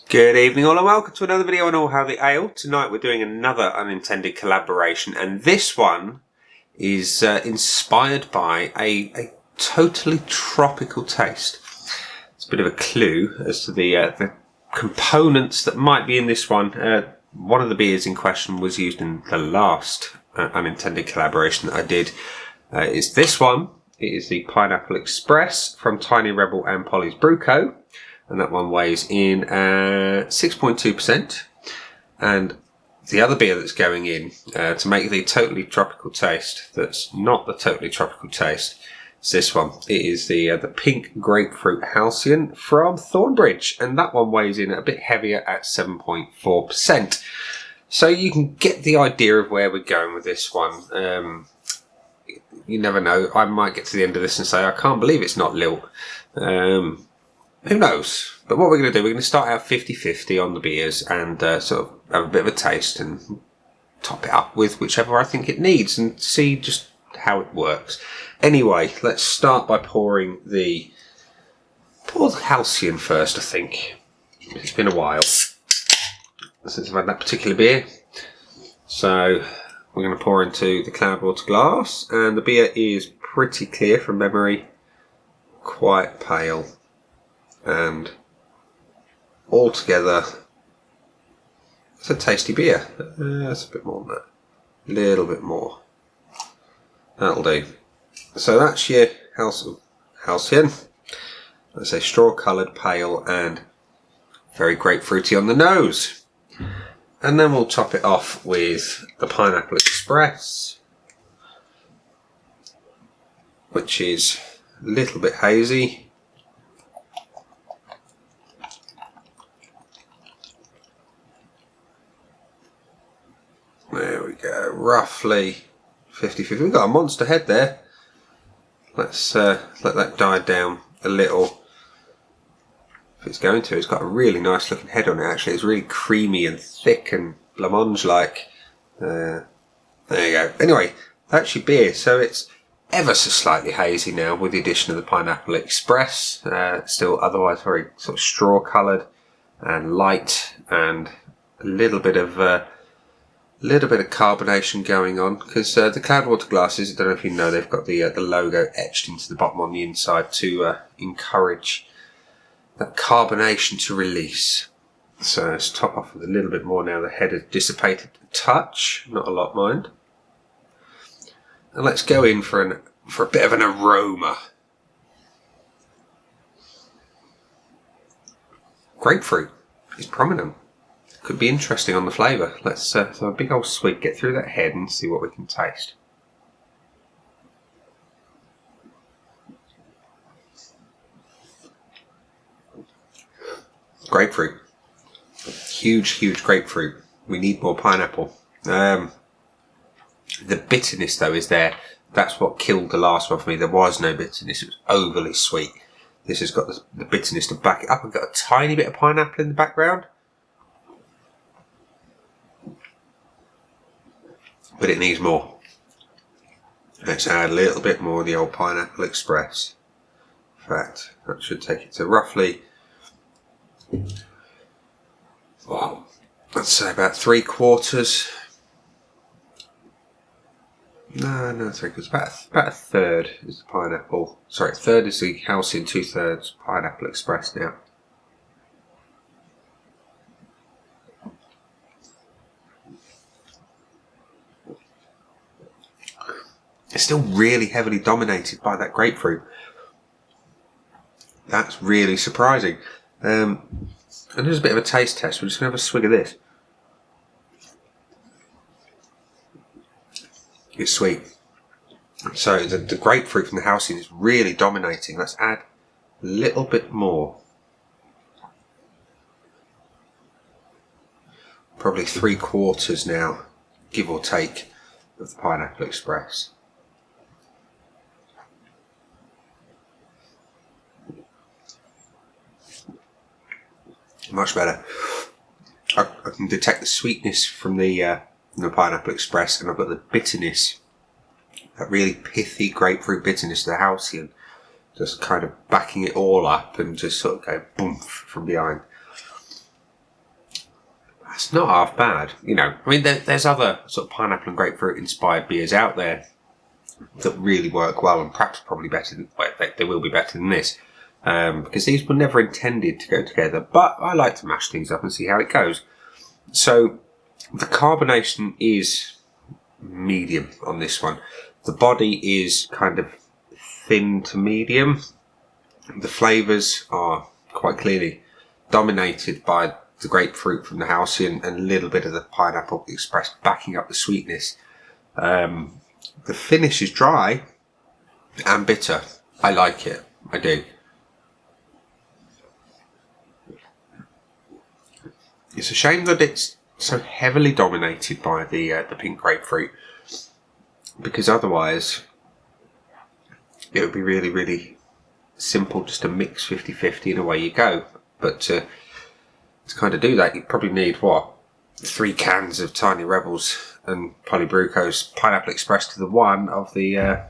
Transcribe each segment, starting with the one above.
Good evening all and welcome to another video on All How the Ale. Tonight we're doing another unintended collaboration, and this one is inspired by a totally tropical taste. It's a bit of a clue as to the components that might be in this one. One of the beers in question was used in the last unintended collaboration that I did. Is this one. It is the Pineapple Express from Tiny Rebel and Polly's Brew Co. And that one weighs in 6.2%. And the other beer that's going in to make the totally tropical taste, that's not the totally tropical taste, is this one. It is the pink grapefruit Halcyon from Thornbridge. And that one weighs in a bit heavier at 7.4%. So you can get the idea of where we're going with this one. You never know. I might get to the end of this and say, I can't believe it's not Lilt. Who knows? But what we're going to do, we're going to start out 50-50 on the beers and sort of have a bit of a taste and top it up with whichever I think it needs and see just how it works. Anyway, let's start by pour the Halcyon first, I think. It's been a while since I've had that particular beer. So we're going to pour into the Cloudwater glass, and the beer is pretty clear from memory, quite pale. And altogether, it's a tasty beer. That's a bit more than that. A little bit more. That'll do. So that's your Halcyon. That's a straw-coloured, pale, and very grapefruity on the nose. And then we'll top it off with the Pineapple Express, which is a little bit hazy. There we go, roughly 50-50. We've got a monster head there. Let's let that die down a little. If it's going to, it's got a really nice looking head on it actually. It's really creamy and thick and blancmange-like. There you go. Anyway, that's your beer. So it's ever so slightly hazy now with the addition of the Pineapple Express. Still otherwise very sort of straw coloured and light, and a little bit of carbonation going on, because the Cloudwater glasses, I don't know if you know, they've got the logo etched into the bottom on the inside to encourage that carbonation to release. So let's top off with a little bit more now. The head has dissipated a touch, not a lot, mind. And let's go in for a bit of an aroma. Grapefruit is prominent. Could be interesting on the flavour. Let's have a big old swig, get through that head and see what we can taste. Grapefruit. Huge grapefruit. We need more pineapple. The bitterness though is there. That's what killed the last one for me. There was no bitterness. It was overly sweet. This has got the bitterness to back it up. I've got a tiny bit of pineapple in the background, but it needs more. Let's add a little bit more of the old Pineapple Express. In fact, that should take it to roughly, well, let's say about 3/4. No, 3/4. About a third is the pineapple. Sorry, a third is the Halcyon, 2/3 Pineapple Express now. It's still really heavily dominated by that grapefruit. That's really surprising. And there's a bit of a taste test. We're just going to have a swig of this. It's sweet. So the grapefruit from the Halcyon is really dominating. Let's add a little bit more. Probably 3/4 now, give or take, of the Pineapple Express. Much better. I can detect the sweetness from the Pineapple Express, and I've got the bitterness, that really pithy grapefruit bitterness of the Halcyon, just kind of backing it all up and just sort of go boom from behind. it's not half bad. You know, I mean, there's other sort of pineapple and grapefruit inspired beers out there that really work well, and perhaps probably better than, well, they will be better than this, because these were never intended to go together. But I like to mash things up and see how it goes. So the carbonation is medium on this one. The body is kind of thin to medium. The flavours are quite clearly dominated by the grapefruit from the Halcyon and a little bit of the pineapple express backing up the sweetness. The finish is dry and bitter. I like it. I do. It's a shame that it's so heavily dominated by the pink grapefruit, because otherwise it would be really, really simple just to mix 50-50 and away you go. But to kind of do that, you probably need, what, 3 cans of Tiny Rebels and Brew Co's Pineapple Express to the one of the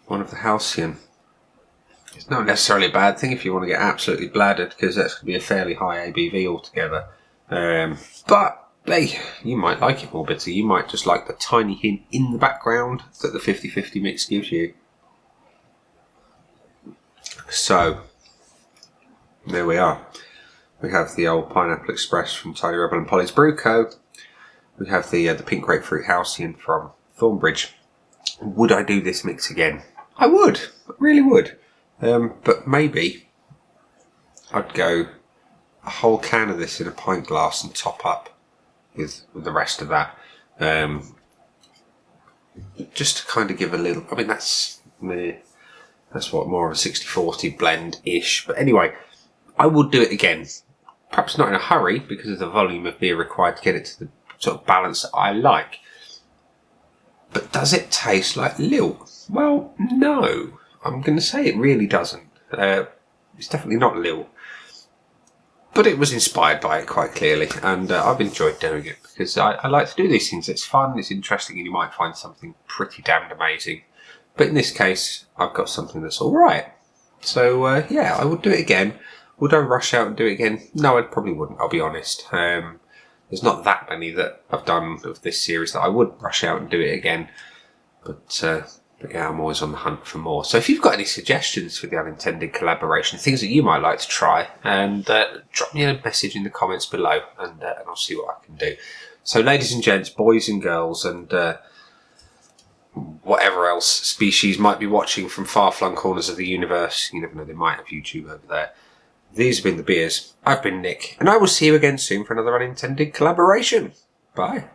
Halcyon. It's not necessarily a bad thing if you want to get absolutely bladdered, because that's going to be a fairly high ABV altogether. But hey, you might like it more bitter. You might just like the tiny hint in the background that the 50-50 mix gives you. So there we are. We have the old Pineapple Express from Tiny Rebel and Brew Co. We have the pink grapefruit Halcyon from Thornbridge. Would I do this mix again? I would. I really would. But maybe I'd go a whole can of this in a pint glass and top up with the rest of that. Just to kind of give a little... I mean, that's what, more of a 60-40 blend-ish. But anyway, I would do it again. Perhaps not in a hurry, because of the volume of beer required to get it to the sort of balance that I like. But does it taste like Lilt? Well, no. I'm going to say it really doesn't. It's definitely not Lilt. But it was inspired by it quite clearly, and I've enjoyed doing it, because I like to do these things. It's fun, it's interesting, and you might find something pretty damned amazing. But in this case, I've got something that's alright. So, yeah, I would do it again. Would I rush out and do it again? No, I probably wouldn't, I'll be honest. There's not that many that I've done of this series that I would rush out and do it again. But yeah, I'm always on the hunt for more. So if you've got any suggestions for the Unintended collaboration, things that you might like to try, and drop me a message in the comments below, and I'll see what I can do. So ladies and gents, boys and girls, and whatever else species might be watching from far-flung corners of the universe, you never know, they might have YouTube over there. These have been the beers. I've been Nick, and I will see you again soon for another Unintended collaboration. Bye.